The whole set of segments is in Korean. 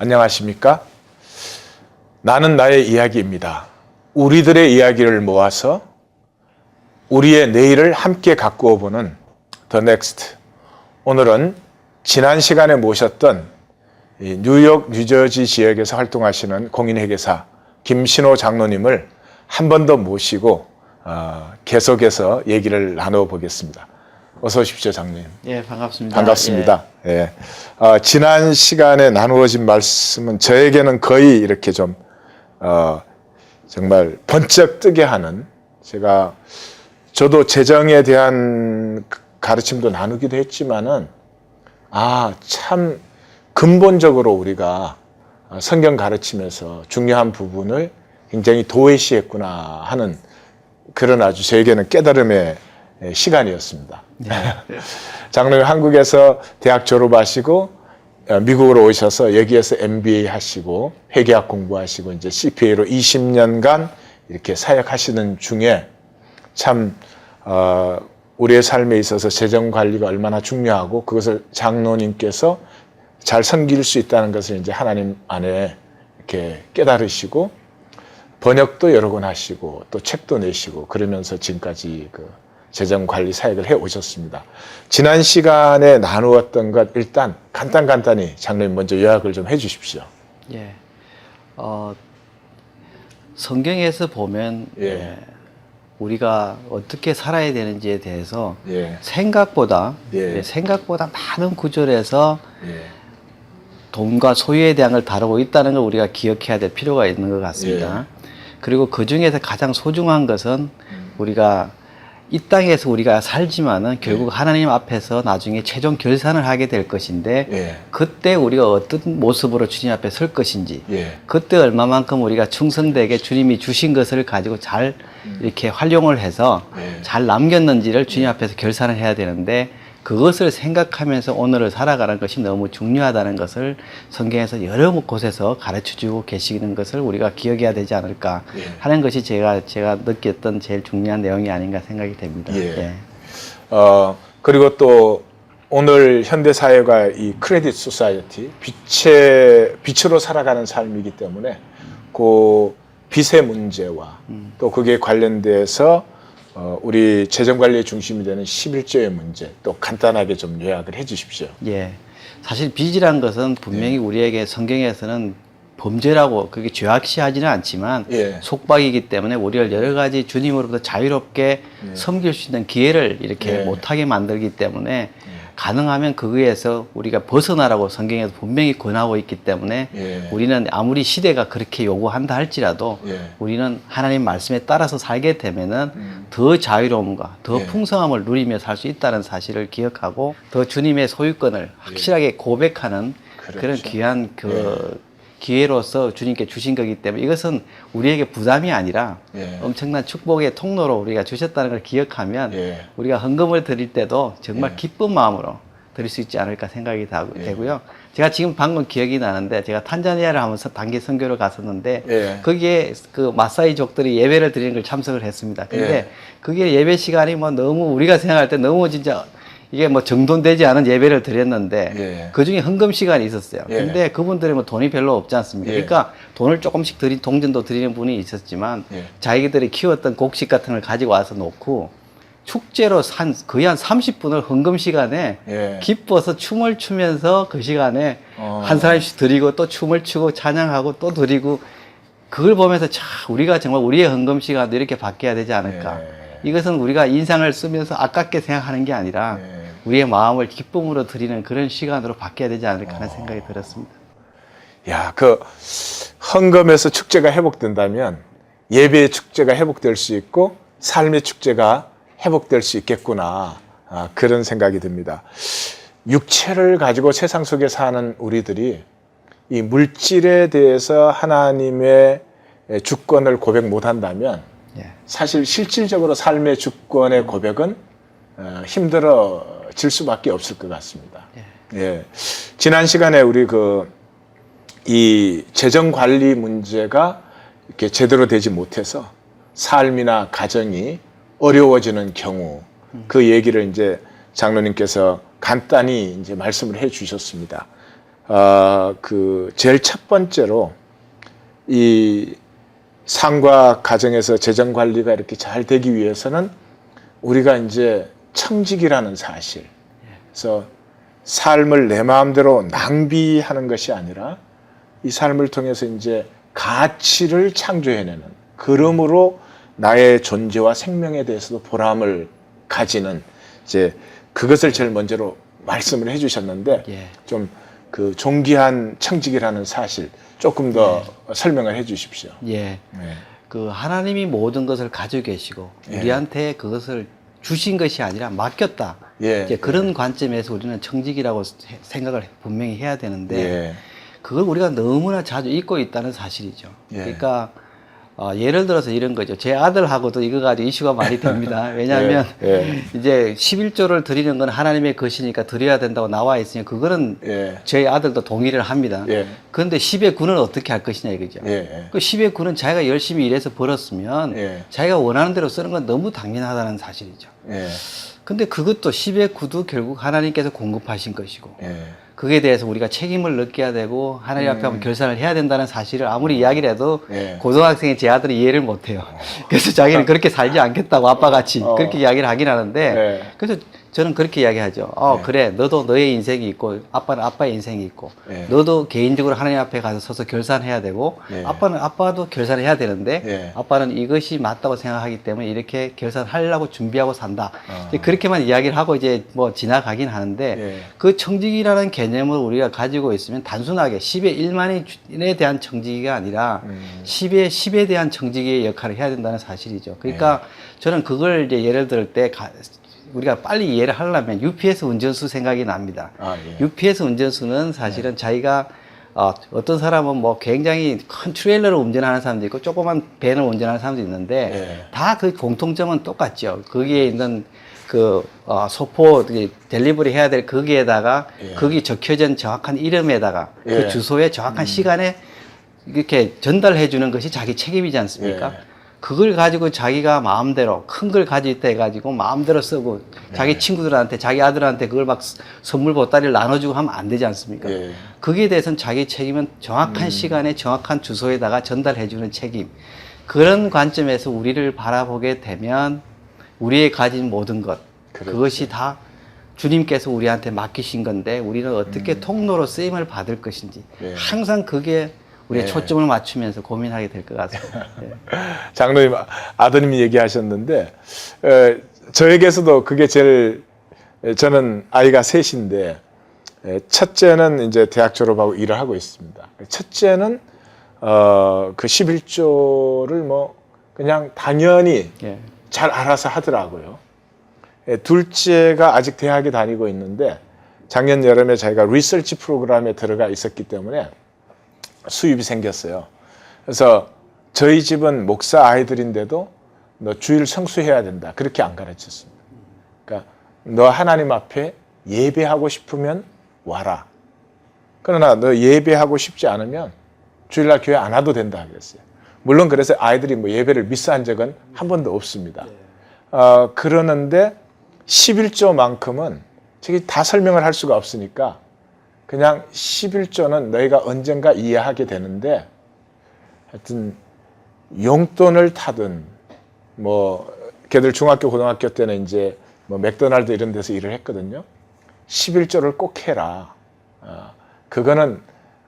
안녕하십니까? 나는 나의 이야기입니다. 우리들의 이야기를 모아서 우리의 내일을 함께 가꾸어 보는 The Next. 오늘은 지난 시간에 모셨던 뉴욕, 뉴저지 지역에서 활동하시는 공인회계사 김신호 장로님을 한 번 더 모시고 계속해서 얘기를 나눠보겠습니다. 어서 오십시오, 장로님. 예, 반갑습니다. 반갑습니다. 예. 지난 시간에 나누어진 말씀은 저에게는 거의 이렇게 좀 정말 번쩍 뜨게 하는, 저도 재정에 대한 가르침도 나누기도 했지만은 참 근본적으로 우리가 성경 가르침에서 중요한 부분을 굉장히 도외시했구나 하는 그런 아주 저에게는 깨달음의 시간이었습니다. 네. 장로님 한국에서 대학 졸업하시고 미국으로 오셔서 여기에서 MBA 하시고 회계학 공부하시고 이제 CPA로 20년간 이렇게 사역하시는 중에 참 우리의 삶에 있어서 재정 관리가 얼마나 중요하고 그것을 장로님께서 잘 섬길 수 있다는 것을 이제 하나님 안에 이렇게 깨달으시고 번역도 여러 권 하시고 또 책도 내시고 그러면서 지금까지 재정 관리 사역을 해 오셨습니다. 지난 시간에 나누었던 것 일단 간단히 장로님 먼저 요약을 좀 해 주십시오. 예. 성경에서 보면 우리가 어떻게 살아야 되는지에 대해서 생각보다 많은 구절에서 돈과 소유에 대한 걸 다루고 있다는 걸 우리가 기억해야 될 필요가 있는 것 같습니다. 그리고 그 중에서 가장 소중한 것은 우리가 이 땅에서 우리가 살지만은 결국 하나님 앞에서 나중에 최종 결산을 하게 될 것인데 그때 우리가 어떤 모습으로 주님 앞에 설 것인지 그때 얼마만큼 우리가 충성되게 주님이 주신 것을 가지고 잘 이렇게 활용을 해서 잘 남겼는지를 주님 앞에서 결산을 해야 되는데 그것을 생각하면서 오늘을 살아가는 것이 너무 중요하다는 것을 성경에서 여러 곳에서 가르쳐주고 계시는 것을 우리가 기억해야 되지 않을까 하는 것이 제가 느꼈던 제일 중요한 내용이 아닌가 생각이 됩니다. 그리고 또 오늘 현대 사회가 이 크레딧 소사이어티 빛으로 살아가는 삶이기 때문에 그 빚의 문제와 또 그게 관련돼서 우리 재정관리의 중심이 되는 11조의 문제 또 간단하게 좀 요약을 해 주십시오. 사실 빚이란 것은 분명히 우리에게 성경에서는 범죄라고 그게 죄악시하지는 않지만 속박이기 때문에 우리를 여러 가지 주님으로부터 자유롭게 섬길 수 있는 기회를 이렇게 못하게 만들기 때문에 가능하면 거기에서 우리가 벗어나라고 성경에서 분명히 권하고 있기 때문에 우리는 아무리 시대가 그렇게 요구한다 할지라도 우리는 하나님 말씀에 따라서 살게 되면은 더 자유로움과 더 풍성함을 누리며 살 수 있다는 사실을 기억하고 더 주님의 소유권을 확실하게 고백하는 그런 귀한 기회로서 주님께 주신 거기 때문에 이것은 우리에게 부담이 아니라 엄청난 축복의 통로로 우리가 주셨다는 걸 기억하면 우리가 헌금을 드릴 때도 정말 기쁜 마음으로 드릴 수 있지 않을까 생각이 되고요. 제가 지금 방금 기억이 나는데 제가 탄자니아를 한번 단기 선교를 갔었는데 거기에 그 마사이족들이 예배를 드리는 걸 참석을 했습니다. 근데 그게 예배 시간이 뭐 너무 우리가 생각할 때 너무 진짜 이게 뭐 정돈되지 않은 예배를 드렸는데 그 중에 헌금 시간이 있었어요. 근데 그분들이 뭐 돈이 별로 없지 않습니까? 그러니까 돈을 조금씩 동전도 드리는 분이 있었지만 자기들이 키웠던 곡식 같은 걸 가지고 와서 놓고 축제로 거의 한 30분을 헌금 시간에 기뻐서 춤을 추면서 그 시간에 한 사람씩 드리고 또 춤을 추고 찬양하고 또 드리고 그걸 보면서 참 우리가 정말 우리의 헌금 시간도 이렇게 바뀌어야 되지 않을까. 이것은 우리가 인상을 쓰면서 아깝게 생각하는 게 아니라 우리의 마음을 기쁨으로 드리는 그런 시간으로 바뀌어야 되지 않을까 하는 생각이 들었습니다. 그 헌금에서 축제가 회복된다면 예배의 축제가 회복될 수 있고 삶의 축제가 회복될 수 있겠구나 그런 생각이 듭니다. 육체를 가지고 세상 속에 사는 우리들이 이 물질에 대해서 하나님의 주권을 고백 못한다면 사실 실질적으로 삶의 주권의 고백은 힘들어질 수밖에 없을 것 같습니다. 지난 시간에 우리 이 재정 관리 문제가 이렇게 제대로 되지 못해서 삶이나 가정이 어려워지는 경우 그 얘기를 이제 장로님께서 간단히 이제 말씀을 해 주셨습니다. 그 제일 첫 번째로 이 상과 가정에서 재정 관리가 이렇게 잘 되기 위해서는 우리가 이제 청직이라는 사실. 그래서 삶을 내 마음대로 낭비하는 것이 아니라 이 삶을 통해서 이제 가치를 창조해내는, 그러므로 나의 존재와 생명에 대해서도 보람을 가지는, 이제 그것을 제일 먼저로 말씀을 해주셨는데, 좀 그 존귀한 청직이라는 사실 조금 더 설명을 해주십시오. 그 하나님이 모든 것을 가지고 계시고 우리한테 그것을 주신 것이 아니라 맡겼다. 이제 그런 관점에서 우리는 청직이라고 생각을 분명히 해야 되는데, 그걸 우리가 너무나 자주 잊고 있다는 사실이죠. 그러니까 예를 들어서 이런 거죠. 제 아들하고도 이거 가지고 이슈가 많이 됩니다. 왜냐하면 이제 11조를 드리는 건 하나님의 것이니까 드려야 된다고 나와 있으니 그거는 저희 아들도 동의를 합니다. 그런데 10의 9는 어떻게 할 것이냐 이거죠. 그 10의 9는 자기가 열심히 일해서 벌었으면 자기가 원하는 대로 쓰는 건 너무 당연하다는 사실이죠. 근데 그것도 10의 9도 결국 하나님께서 공급하신 것이고 그에 대해서 우리가 책임을 느껴야 되고 하나님 앞에 한번 결산을 해야 된다는 사실을 아무리 이야기를 해도 고등학생의 제 아들이 이해를 못해요. 그래서 자기는 그렇게 살지 않겠다고 아빠같이 그렇게 이야기를 하긴 하는데, 그래서 저는 그렇게 이야기하죠. 그래, 너도 너의 인생이 있고 아빠는 아빠의 인생이 있고 너도 개인적으로 하나님 앞에 가서 서서 결산해야 되고 아빠는 아빠도 결산해야 되는데 아빠는 이것이 맞다고 생각하기 때문에 이렇게 결산하려고 준비하고 산다. 이제 그렇게만 이야기를 하고 이제 뭐 지나가긴 하는데, 그 청직이라는 개념을 우리가 가지고 있으면 단순하게 10의 1만에 대한 청지기가 아니라 10의 10에 대한 청지기의 역할을 해야 된다는 사실이죠. 그러니까 저는 그걸 이제 예를 들 때 우리가 빨리 이해를 하려면 UPS 운전수 생각이 납니다. UPS 운전수는 사실은 자기가 어떤 사람은 뭐 굉장히 큰 트레일러를 운전하는 사람도 있고 조그만 밴을 운전하는 사람도 있는데 다 그 공통점은 똑같죠. 거기에 있는 그 소포 델리버리 해야 될 거기에다가 거기 적혀진 정확한 이름에다가 그 주소에 정확한 시간에 이렇게 전달해 주는 것이 자기 책임이지 않습니까? 그걸 가지고 자기가 마음대로 큰 걸 가지고 있다 해가지고 마음대로 쓰고 자기 친구들한테 자기 아들한테 그걸 막 선물 보따리를 나눠주고 하면 안 되지 않습니까? 거기에 대해서는 자기 책임은 정확한 시간에 정확한 주소에다가 전달해 주는 책임. 그런 관점에서 우리를 바라보게 되면 우리의 가진 모든 것, 그것이 다 주님께서 우리한테 맡기신 건데 우리는 어떻게 통로로 쓰임을 받을 것인지 항상 그게 우리의 초점을 맞추면서 고민하게 될 것 같습니다. 장로님, 아드님이 얘기하셨는데 저에게서도 그게 제일, 저는 아이가 셋인데 첫째는 이제 대학 졸업하고 일을 하고 있습니다. 첫째는 그 11조를 뭐 그냥 당연히 잘 알아서 하더라고요. 둘째가 아직 대학에 다니고 있는데 작년 여름에 자기가 리서치 프로그램에 들어가 있었기 때문에 수입이 생겼어요. 그래서 저희 집은 목사 아이들인데도 너 주일 성수해야 된다, 그렇게 안 가르쳤습니다. 그러니까 너 하나님 앞에 예배하고 싶으면 와라. 그러나 너 예배하고 싶지 않으면 주일날 교회 안 와도 된다 그랬어요. 물론 그래서 아이들이 뭐 예배를 미스한 적은 한 번도 없습니다. 그러는데 11조만큼은 저기 다 설명을 할 수가 없으니까 그냥 11조는 너희가 언젠가 이해하게 되는데 하여튼 용돈을 타든 뭐 걔들 중학교 고등학교 때는 이제 뭐 맥도날드 이런 데서 일을 했거든요. 11조를 꼭 해라. 그거는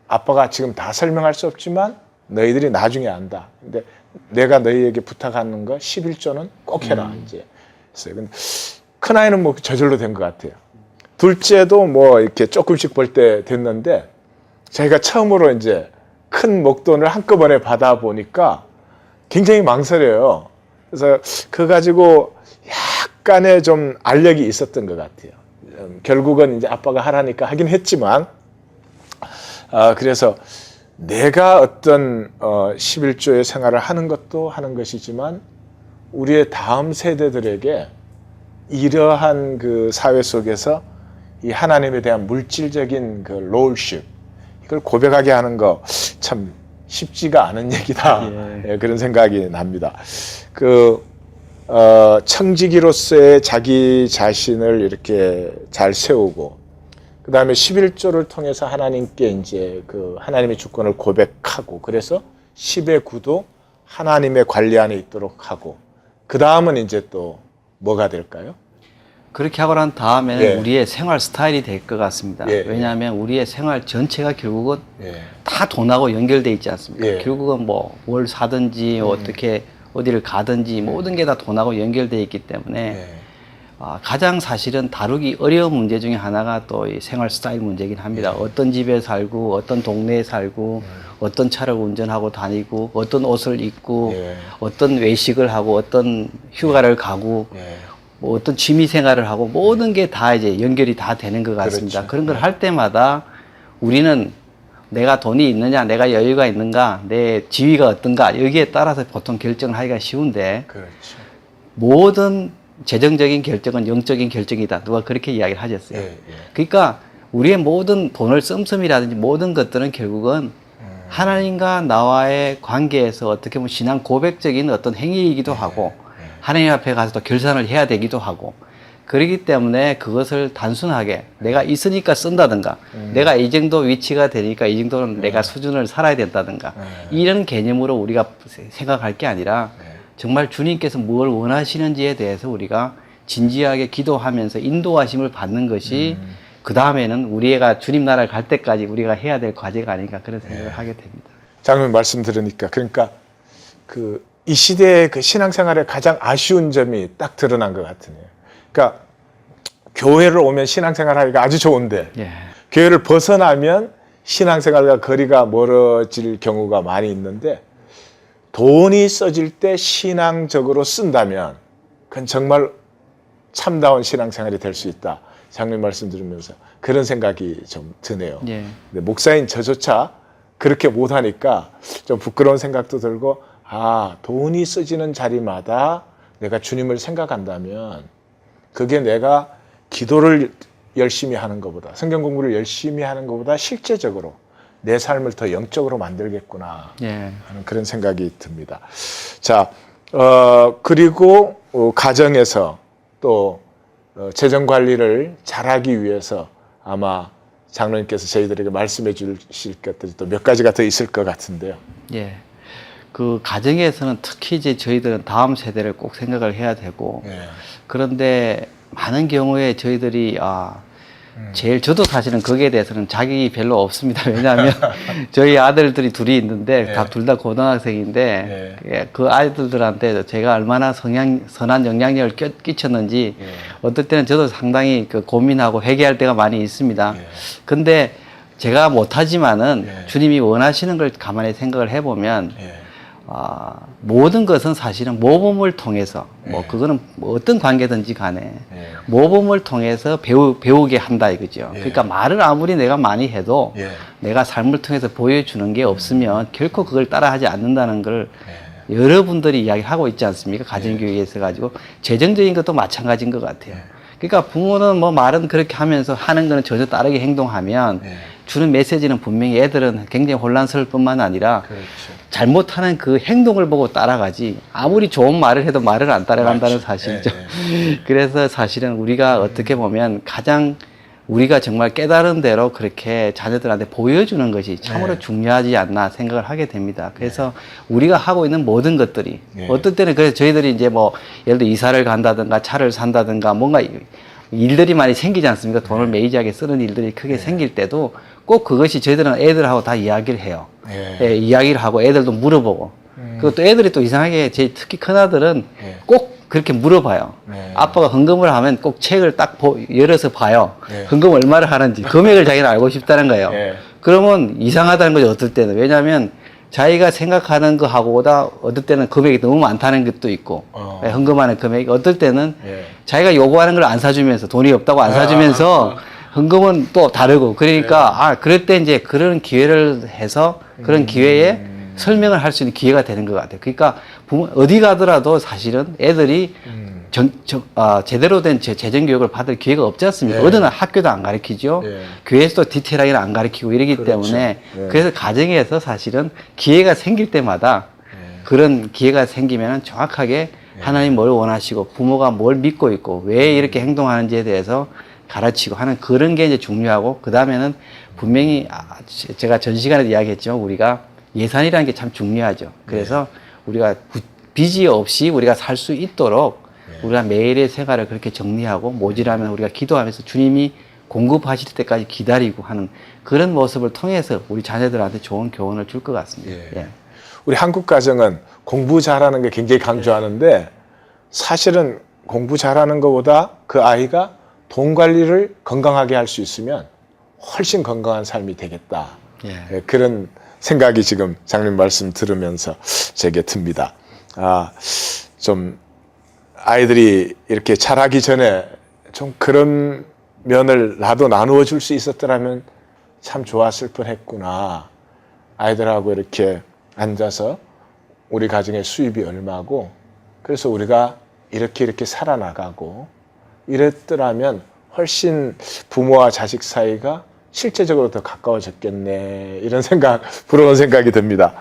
아빠가 지금 다 설명할 수 없지만 너희들이 나중에 안다. 근데 내가 너희에게 부탁하는 거 11조는 꼭 해라. 이제 근데 큰 아이는 뭐 저절로 된 것 같아요. 둘째도 뭐 이렇게 조금씩 벌 때 됐는데 자기가 처음으로 이제 큰 목돈을 한꺼번에 받아 보니까 굉장히 망설여요. 그래서 그거 가지고 약간의 좀 알력이 있었던 것 같아요. 결국은 이제 아빠가 하라니까 하긴 했지만, 그래서 내가 어떤 11조의 생활을 하는 것도 하는 것이지만 우리의 다음 세대들에게 이러한 그 사회 속에서 이 하나님에 대한 물질적인 그 롤십, 이걸 고백하게 하는 거 참 쉽지가 않은 얘기다. 그런 생각이 납니다. 청지기로서의 자기 자신을 이렇게 잘 세우고 그 다음에 11조를 통해서 하나님께 이제 그 하나님의 주권을 고백하고, 그래서 10의 9도 하나님의 관리 안에 있도록 하고, 그 다음은 이제 또 뭐가 될까요? 그렇게 하고 난 다음에는 예. 우리의 생활 스타일이 될 것 같습니다. 예. 왜냐하면 우리의 생활 전체가 결국은 예. 다 돈하고 연결돼 있지 않습니까? 예. 결국은 뭐 뭘 사든지 어떻게 어디를 가든지 모든 게 다 돈하고 연결돼 있기 때문에 예. 가장 사실은 다루기 어려운 문제 중에 하나가 또 이 생활 스타일 문제긴 합니다. 어떤 집에 살고 어떤 동네에 살고 어떤 차를 운전하고 다니고 어떤 옷을 입고 예. 어떤 외식을 하고 어떤 휴가를 가고 예. 뭐 어떤 취미 생활을 하고 모든 게 다 이제 연결이 다 되는 것 같습니다. 그렇죠. 그런 걸 할 때마다 우리는 내가 돈이 있느냐, 내가 여유가 있는가, 내 지위가 어떤가 여기에 따라서 보통 결정을 하기가 쉬운데 그렇죠. 모든 재정적인 결정은 영적인 결정이다. 누가 그렇게 이야기를 하셨어요. 예. 예. 그러니까 우리의 모든 돈을 씀씀이라든지 모든 것들은 결국은 하나님과 나와의 관계에서 어떻게 보면 신앙 고백적인 어떤 행위이기도 하고 하나님 앞에 가서 또 결산을 해야 되기도 하고 그렇기 때문에 그것을 단순하게 내가 있으니까 쓴다든가 내가 이 정도 위치가 되니까 이 정도는 내가 수준을 살아야 된다든가 이런 개념으로 우리가 생각할 게 아니라 정말 주님께서 뭘 원하시는지에 대해서 우리가 진지하게 기도하면서 인도하심을 받는 것이 그 다음에는 우리가 주님 나라를 갈 때까지 우리가 해야 될 과제가 아닌가 그런 생각을 하게 됩니다. 장로님 말씀 들으니까 그러니까 이 시대의 그 신앙생활의 가장 아쉬운 점이 딱 드러난 것 같으네요. 그러니까 교회를 오면 신앙생활 하기가 아주 좋은데 예. 교회를 벗어나면 신앙생활과 거리가 멀어질 경우가 많이 있는데 돈이 써질 때 신앙적으로 쓴다면 그건 정말 참다운 신앙생활이 될 수 있다. 장로님 말씀 들으면서 그런 생각이 좀 드네요. 예. 근데 목사인 저조차 그렇게 못하니까 좀 부끄러운 생각도 들고 돈이 쓰지는 자리마다 내가 주님을 생각한다면 그게 내가 기도를 열심히 하는 것보다 성경 공부를 열심히 하는 것보다 실제적으로 내 삶을 더 영적으로 만들겠구나 예. 하는 그런 생각이 듭니다. 자, 그리고 가정에서 또 재정 관리를 잘하기 위해서 아마 장로님께서 저희들에게 말씀해 주실 것들이 또 몇 가지가 더 있을 것 같은데요. 예. 그 가정에서는 특히 이제 저희들은 다음 세대를 꼭 생각을 해야 되고 그런데 많은 경우에 저희들이 제일 저도 사실은 거기에 대해서는 자격이 별로 없습니다. 왜냐하면 저희 아들들이 둘이 있는데 다 둘 다 고등학생인데 그 아이들한테 제가 얼마나 선한 영향력을 끼쳤는지 어떨 때는 저도 상당히 고민하고 회개할 때가 많이 있습니다. 근데 제가 못하지만은 주님이 원하시는 걸 가만히 생각을 해보면 모든 것은 사실은 모범을 통해서 그거는 어떤 관계든지 간에 모범을 통해서 배우게 한다 이거죠. 그러니까 말을 아무리 내가 많이 해도 내가 삶을 통해서 보여주는 게 없으면 결코 그걸 따라하지 않는다는 걸 여러분들이 이야기하고 있지 않습니까? 가정교육에서 가지고 재정적인 것도 마찬가지인 것 같아요. 그러니까 부모는 뭐 말은 그렇게 하면서 하는 거는 전혀 다르게 행동하면 주는 메시지는 분명히 애들은 굉장히 혼란스러울 뿐만 아니라 잘못하는 그 행동을 보고 따라가지 아무리 좋은 말을 해도 말을 안 따라간다는 사실이죠. 그래서 사실은 우리가 어떻게 보면 가장 우리가 정말 깨달은 대로 그렇게 자녀들한테 보여주는 것이 참으로 중요하지 않나 생각을 하게 됩니다. 그래서 우리가 하고 있는 모든 것들이 어떨 때는 그래서 저희들이 이제 뭐 예를 들어 이사를 간다든가 차를 산다든가 뭔가 일들이 많이 생기지 않습니까? 돈을 매이지하게 쓰는 일들이 크게 생길 때도 꼭 그것이 저희들은 애들하고 다 이야기를 해요. 이야기를 하고 애들도 물어보고 그리고 또 애들이 또 이상하게 특히 큰아들은 꼭 그렇게 물어봐요. 아빠가 헌금을 하면 꼭 책을 딱 열어서 봐요. 헌금 얼마를 하는지 금액을 자기는 알고 싶다는 거예요. 그러면 이상하다는 거죠. 어떨 때는. 왜냐하면 자기가 생각하는 거하고보다 어떨 때는 금액이 너무 많다는 것도 있고 헌금하는 금액이 어떨 때는 자기가 요구하는 걸 안 사주면서 돈이 없다고 안 사주면서 헌금은 또 다르고 그러니까 그럴 때 이제 그런 기회를 해서 그런 기회에 설명을 할 수 있는 기회가 되는 것 같아요. 그러니까 어디 가더라도 사실은 애들이 제대로 된 재정 교육을 받을 기회가 없지 않습니까? 어느 학교도 안 가르치죠. 교회에서도 디테일하게는 안 가르치고 이러기 때문에 그래서 가정에서 사실은 기회가 생길 때마다 그런 기회가 생기면 정확하게 하나님 뭘 원하시고 부모가 뭘 믿고 있고 왜 이렇게 행동하는지에 대해서 가르치고 하는 그런 게 이제 중요하고, 그 다음에는 분명히 제가 전 시간에 이야기했지만 우리가 예산이라는 게 참 중요하죠. 그래서 우리가 빚이 없이 우리가 살 수 있도록 우리가 매일의 생활을 그렇게 정리하고, 모자라면 우리가 기도하면서 주님이 공급하실 때까지 기다리고 하는 그런 모습을 통해서 우리 자녀들한테 좋은 교훈을 줄 것 같습니다. 예. 우리 한국 가정은 공부 잘하는 게 굉장히 강조하는데 사실은 공부 잘하는 것보다 그 아이가 돈 관리를 건강하게 할 수 있으면 훨씬 건강한 삶이 되겠다. 예. 그런 생각이 지금 장님 말씀 들으면서 제게 듭니다. 좀 아이들이 이렇게 자라기 전에 좀 그런 면을 나도 나누어 줄 수 있었더라면 참 좋았을 뻔했구나. 아이들하고 이렇게 앉아서 우리 가정의 수입이 얼마고, 그래서 우리가 이렇게 살아나가고 이랬더라면 훨씬 부모와 자식 사이가 실제적으로 더 가까워졌겠네, 이런 생각, 부러운 생각이 듭니다.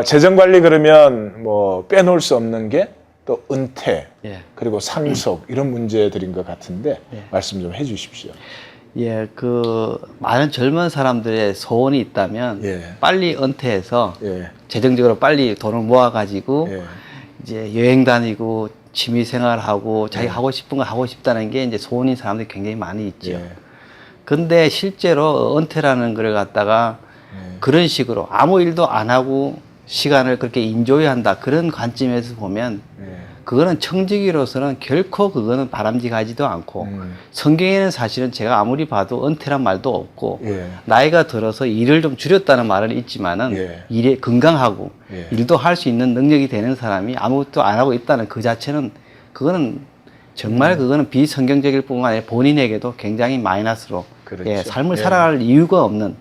재정 관리 그러면 뭐 빼놓을 수 없는 게 또 은퇴, 그리고 상속, 이런 문제들인 것 같은데 말씀 좀 해주십시오. 예, 많은 젊은 사람들의 소원이 있다면 빨리 은퇴해서 재정적으로 빨리 돈을 모아가지고 이제 여행 다니고 취미 생활하고 자기 하고 싶은 거 하고 싶다는 게 이제 소원인 사람들이 굉장히 많이 있죠. 근데 실제로 은퇴라는 걸 갖다가 그런 식으로 아무 일도 안 하고 시간을 그렇게 인조이한다, 그런 관점에서 보면 그거는 청지기로서는 결코 그거는 바람직하지도 않고, 성경에는 사실은 제가 아무리 봐도 은퇴란 말도 없고, 나이가 들어서 일을 좀 줄였다는 말은 있지만은 일에 건강하고 일도 할 수 있는 능력이 되는 사람이 아무것도 안 하고 있다는 그 자체는 그거는 정말 그거는 비성경적일 뿐만 아니라 본인에게도 굉장히 마이너스로 삶을 살아갈 이유가 없는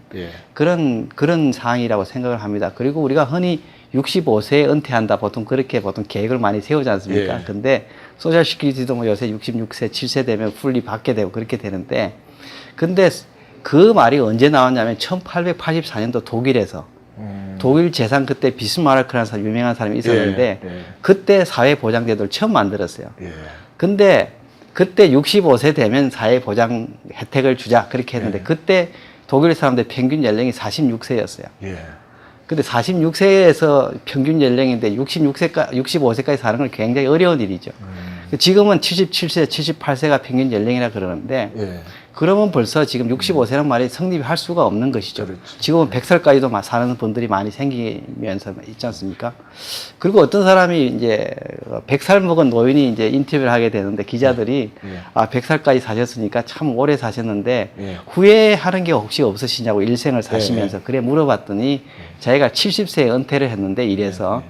그런 상황이라고 생각을 합니다. 그리고 우리가 흔히 65세에 은퇴한다, 보통 그렇게 계획을 많이 세우지 않습니까? 근데 소셜 시큐리티도 뭐 요새 66세, 7세 되면 풀리 받게 되고 그렇게 되는데, 근데 그 말이 언제 나왔냐면 1884년도 독일에서 독일 재상, 그때 비스마르크라는 사람, 유명한 사람이 있었는데 그때 사회보장제도를 처음 만들었어요. 근데 그때 65세 되면 사회보장 혜택을 주자, 그렇게 했는데 그때 독일 사람들 평균 연령이 46세였어요. 근데 46세에서 평균 연령인데 65세까지 사는 건 굉장히 어려운 일이죠. 지금은 77세, 78세가 평균 연령이라 그러는데 그러면 벌써 지금 65세란 말이 성립이 할 수가 없는 것이죠. 지금은 100살까지도 사는 분들이 많이 생기면서 있지 않습니까? 그리고 어떤 사람이 이제 100살 먹은 노인이 이제 인터뷰를 하게 되는데 기자들이 100살까지 사셨으니까 참 오래 사셨는데 후회하는 게 혹시 없으시냐고, 일생을 사시면서. 그래 물어봤더니 자기가 70세에 은퇴를 했는데 일해서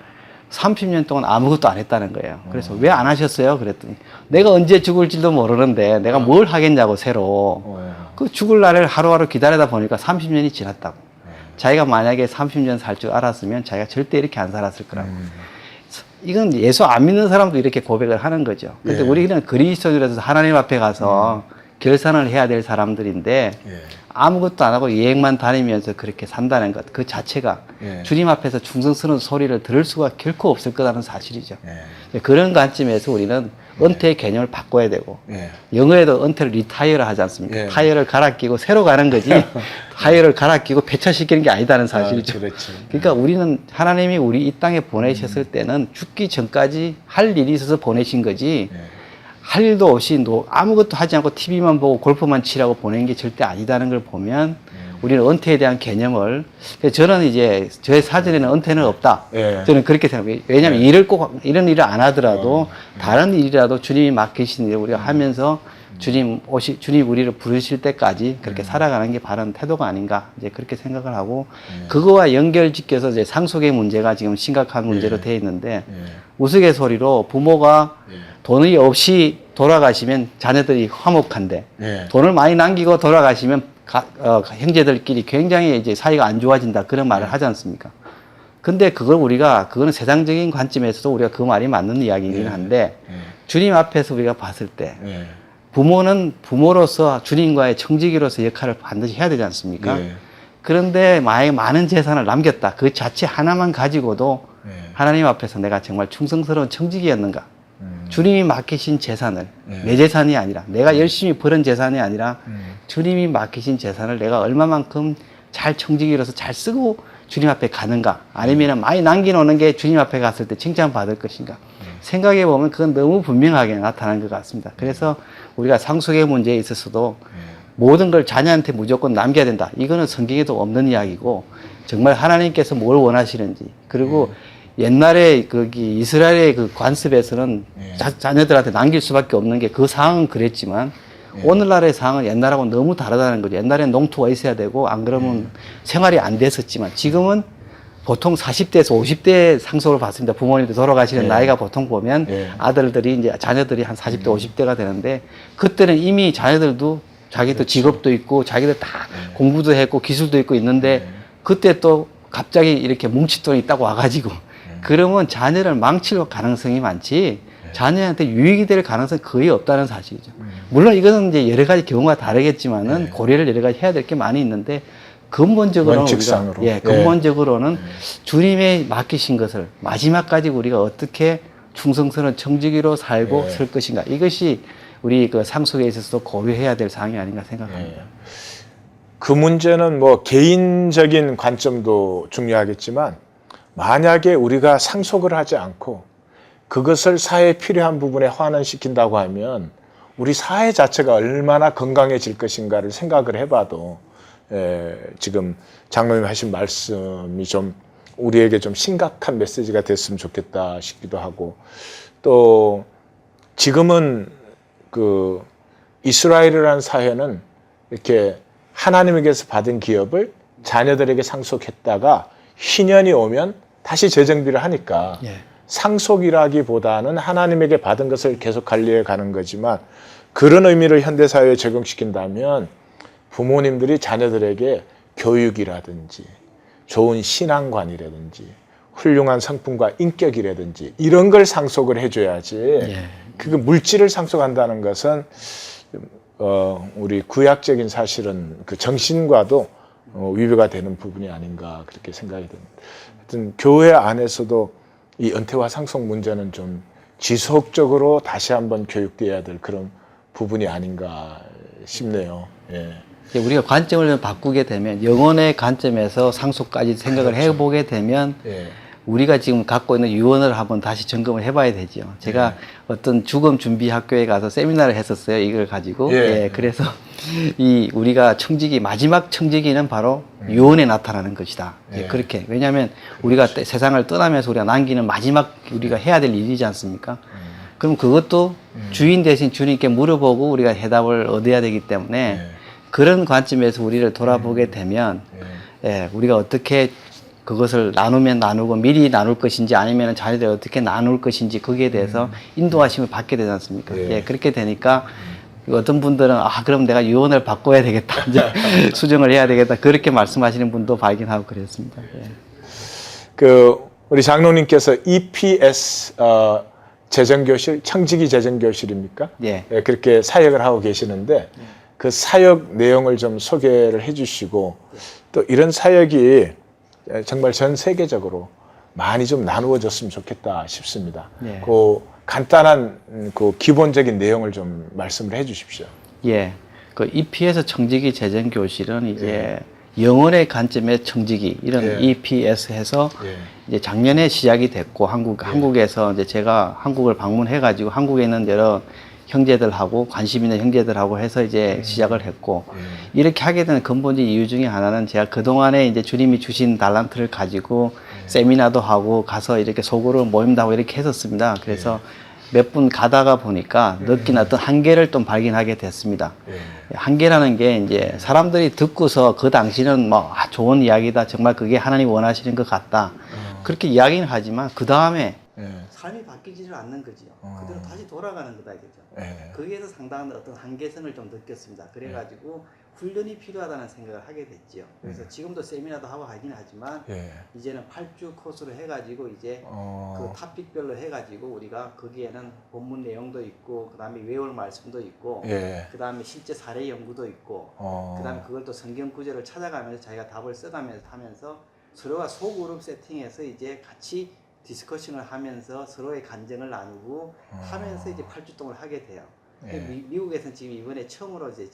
30년 동안 아무것도 안 했다는 거예요. 그래서 왜 안 하셨어요? 그랬더니 내가 언제 죽을지도 모르는데 내가 뭘 하겠냐고, 새로. 그 죽을 날을 하루하루 기다리다 보니까 30년이 지났다고. 자기가 만약에 30년 살 줄 알았으면 자기가 절대 이렇게 안 살았을 거라고. 이건 예수 안 믿는 사람도 이렇게 고백을 하는 거죠. 근데 우리는 그리스도인이라서 하나님 앞에 가서 결산을 해야 될 사람들인데 아무것도 안 하고 여행만 다니면서 그렇게 산다는 것, 그 자체가 주님 앞에서 충성스러운 소리를 들을 수가 결코 없을 거라는 사실이죠. 그런 관점에서 우리는 은퇴의 개념을 바꿔야 되고, 영어에도 은퇴를 리타이어를 하지 않습니까? 타이어를 갈아 끼고 새로 가는 거지 타이어를 갈아 끼고 폐차시키는 게 아니다는 사실이죠. 그러니까 우리는 하나님이 우리 이 땅에 보내셨을 때는 죽기 전까지 할 일이 있어서 보내신 거지, 할 일도 없이 아무것도 하지 않고 TV만 보고 골프만 치라고 보낸 게 절대 아니다는 걸 보면 우리는 은퇴에 대한 개념을, 저는 이제 저의 사전에는 은퇴는 없다. 저는 그렇게 생각해요. 왜냐하면 이런 일을 안 하더라도 다른 일이라도 주님이 맡기신 일을 우리가 하면서 주님 우리를 부르실 때까지 그렇게 살아가는 게 바른 태도가 아닌가, 이제 그렇게 생각을 하고, 그거와 연결짓겨서 이제 상속의 문제가 지금 심각한 문제로 되어 있는데, 우스갯소리로 부모가 돈이 없이 돌아가시면 자녀들이 화목한데, 돈을 많이 남기고 돌아가시면 형제들끼리 굉장히 이제 사이가 안 좋아진다, 그런 말을 하지 않습니까? 근데 그거는 세상적인 관점에서도 우리가 그 말이 맞는 이야기이긴 한데, 주님 앞에서 우리가 봤을 때 부모는 부모로서 주님과의 청지기로서 역할을 반드시 해야 되지 않습니까? 그런데 만약에 많은 재산을 남겼다, 그 자체 하나만 가지고도 하나님 앞에서 내가 정말 충성스러운 청지기였는가, 주님이 맡기신 재산을 내 재산이 아니라 내가 열심히 벌은 재산이 아니라 주님이 맡기신 재산을 내가 얼마만큼 잘 청지기로서 잘 쓰고 주님 앞에 가는가, 아니면 많이 남겨놓는 게 주님 앞에 갔을 때 칭찬받을 것인가. 생각해 보면 그건 너무 분명하게 나타난 것 같습니다. 그래서 우리가 상속의 문제에 있어서도 모든 걸 자녀한테 무조건 남겨야 된다. 이거는 성경에도 없는 이야기고, 정말 하나님께서 뭘 원하시는지, 그리고 옛날에 거기 이스라엘의 그 관습에서는 자녀들한테 남길 수밖에 없는 게, 그 상황은 그랬지만 오늘날의 상황은 옛날하고 너무 다르다는 거죠. 옛날엔 농토가 있어야 되고 안 그러면 생활이 안 됐었지만, 지금은 보통 40대에서 50대 상속을 받습니다. 부모님들 돌아가시는 나이가 보통 보면 아들들이 이제 자녀들이 한 40대 50대가 되는데, 그때는 이미 자녀들도 자기도 직업도 있고 자기들 다 공부도 했고 기술도 있고 있는데, 그때 또 갑자기 이렇게 뭉칫돈이 있다고 와가지고 그러면 자녀를 망칠 가능성이 많지 자녀한테 유익이 될 가능성이 거의 없다는 사실이죠. 물론 이것은 이제 여러 가지 경우가 다르겠지만은 고려를 여러 가지 해야 될 게 많이 있는데, 근본적으로는 원칙상으로. 근본적으로는 주님의 맡기신 것을 마지막까지 우리가 어떻게 충성스러운 청지기로 살고 설 것인가, 이것이 우리 그 상속에 있어서도 고려해야 될 사항이 아닌가 생각합니다. 그 문제는 뭐 개인적인 관점도 중요하겠지만, 만약에 우리가 상속을 하지 않고 그것을 사회에 필요한 부분에 환원시킨다고 하면 우리 사회 자체가 얼마나 건강해질 것인가를 생각을 해봐도 지금 장로님 하신 말씀이 좀 우리에게 좀 심각한 메시지가 됐으면 좋겠다 싶기도 하고, 또 지금은 그 이스라엘이라는 사회는 이렇게 하나님에게서 받은 기업을 자녀들에게 상속했다가 희년이 오면 다시 재정비를 하니까 상속이라기보다는 하나님에게 받은 것을 계속 관리해 가는 거지만, 그런 의미를 현대사회에 적용시킨다면 부모님들이 자녀들에게 교육이라든지 좋은 신앙관이라든지 훌륭한 성품과 인격이라든지 이런 걸 상속을 해줘야지, 그 물질을 상속한다는 것은 우리 구약적인 사실은 그 정신과도 위배가 되는 부분이 아닌가 그렇게 생각이 듭니다. 하여튼 교회 안에서도 이 은퇴와 상속 문제는 좀 지속적으로 다시 한번 교육돼야 될 그런 부분이 아닌가 싶네요. 우리가 관점을 좀 바꾸게 되면, 영혼의 관점에서 상속까지 생각을 해보게 되면 우리가 지금 갖고 있는 유언을 한번 다시 점검을 해봐야 되죠. 제가 어떤 죽음 준비 학교에 가서 세미나를 했었어요. 이걸 가지고. 그래서 이 우리가 청지기, 마지막 청지기는 바로 유언에 나타나는 것이다. 그렇게. 왜냐하면 우리가 세상을 떠나면서 우리가 남기는 마지막 우리가 해야 될 일이지 않습니까? 그럼 그것도 주인 대신 주님께 물어보고 우리가 해답을 얻어야 되기 때문에, 그런 관점에서 우리를 돌아보게 되면 우리가 어떻게 그것을 나누면 나누고 미리 나눌 것인지, 아니면 자녀들 어떻게 나눌 것인지, 거기에 대해서 인도하심을 받게 되지 않습니까? 그렇게 되니까 어떤 분들은 그럼 내가 유언을 바꿔야 되겠다, 이제 수정을 해야 되겠다, 그렇게 말씀하시는 분도 발견하고 그랬습니다. 그 우리 장로님께서 EPS 재정교실, 청지기 재정교실입니까? 그렇게 사역을 하고 계시는데 그 사역 내용을 좀 소개를 해주시고, 또 이런 사역이 정말 전 세계적으로 많이 좀 나누어졌으면 좋겠다 싶습니다. 그 간단한 그 기본적인 내용을 좀 말씀을 해주십시오. 그 EPS 청지기 재정교실은 이제 영혼의 관점의 청지기, 이런 EPS 해서 이제 작년에 시작이 됐고, 한국에서 이제 제가 한국을 방문해가지고 한국에 있는 여러 형제들하고 관심 있는 형제들하고 해서 이제 시작을 했고, 이렇게 하게 되는 근본적 이유 중에 하나는, 제가 그동안에 이제 주님이 주신 달란트를 가지고 세미나도 하고 가서 이렇게 소그룹 모임도 하고 이렇게 했었습니다. 그래서 몇 분 가다가 보니까 느낀 어떤 한계를 좀 발견하게 됐습니다. 한계라는 게, 이제 사람들이 듣고서 그 당시는 뭐 좋은 이야기다, 정말 그게 하나님 원하시는 것 같다, 그렇게 이야기는 하지만 그 다음에 삶이 바뀌지를 않는 거지요. 그대로 다시 돌아가는 거다 이거죠. 거기에서 상당한 어떤 한계선을 좀 느꼈습니다. 그래가지고 훈련이 필요하다는 생각을 하게 됐지요. 그래서 지금도 세미나도 하고 하긴 하지만 이제는 8주 코스로 해가지고 이제 그 탑픽별로 해가지고 우리가 거기에는 본문 내용도 있고, 그 다음에 외울 말씀도 있고, 그 다음에 실제 사례 연구도 있고, 그 다음에 그걸 또 성경 구절을 찾아가면서 자기가 답을 써가면서 하면서 서로가 소그룹 세팅해서 이제 같이 디스커션을 하면서 서로의 간증을 나누고 하면서 이제 8주동을 하게 돼요. 예. 미국에서는 지금 이번에 처음으로 이제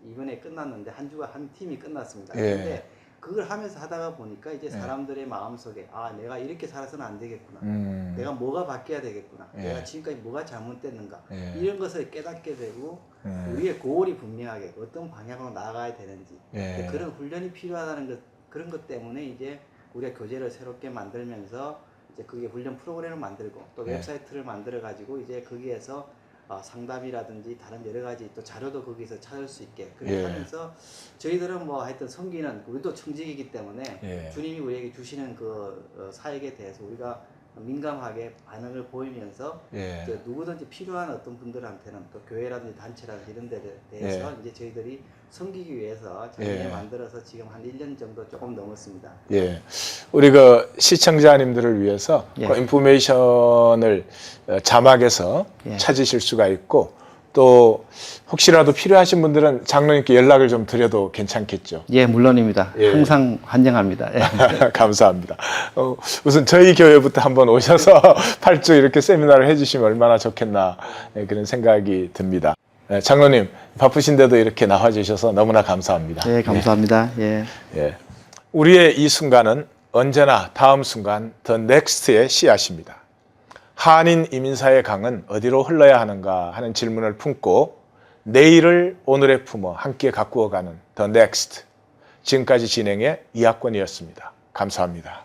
이번에 끝났는데 한 팀이 끝났습니다. 예. 근데 그걸 하면서 하다가 보니까 이제 사람들의 마음속에 아 내가 이렇게 살아서는 안 되겠구나. 내가 뭐가 바뀌어야 되겠구나. 예. 내가 지금까지 뭐가 잘못됐는가. 예. 이런 것을 깨닫게 되고 우리의 고울이 분명하게 어떤 방향으로 나아가야 되는지 예. 그런 훈련이 필요하다는 것 그런 것 때문에 이제 우리가 교재를 새롭게 만들면서 이제 그게 훈련 프로그램을 만들고 또 예. 웹사이트를 만들어 가지고 이제 거기에서 상담이라든지 다른 여러 가지 또 자료도 거기서 찾을 수 있게 그렇게 예. 하면서 저희들은 뭐 하여튼 섬기는 우리도 청직이기 때문에 예. 주님이 우리에게 주시는 그 사역에 대해서 우리가 민감하게 반응을 보이면서 예. 이제 누구든지 필요한 어떤 분들한테는 또 교회라든지 단체라든지 이런 데 대해서 이제 저희들이 섬기기 위해서 작년에 예. 만들어서 지금 한 1년 정도 조금 넘었습니다. 예. 우리 그 시청자님들을 위해서 예. 그 인포메이션을 자막에서 예. 찾으실 수가 있고 또 혹시라도 필요하신 분들은 장로님께 연락을 좀 드려도 괜찮겠죠. 예, 물론입니다. 예. 항상 환영합니다. 예. 감사합니다. 우선 저희 교회부터 한번 오셔서 8주 이렇게 세미나를 해주시면 얼마나 좋겠나 그런 생각이 듭니다. 장로님 바쁘신데도 이렇게 나와주셔서 너무나 감사합니다. 예, 감사합니다. 예. 예. 우리의 이 순간은 언제나 다음 순간 더 넥스트의 씨앗입니다. 한인 이민사의 강은 어디로 흘러야 하는가 하는 질문을 품고 내일을 오늘에 품어 함께 가꾸어가는 더 넥스트. 지금까지 진행의 이학권이었습니다. 감사합니다.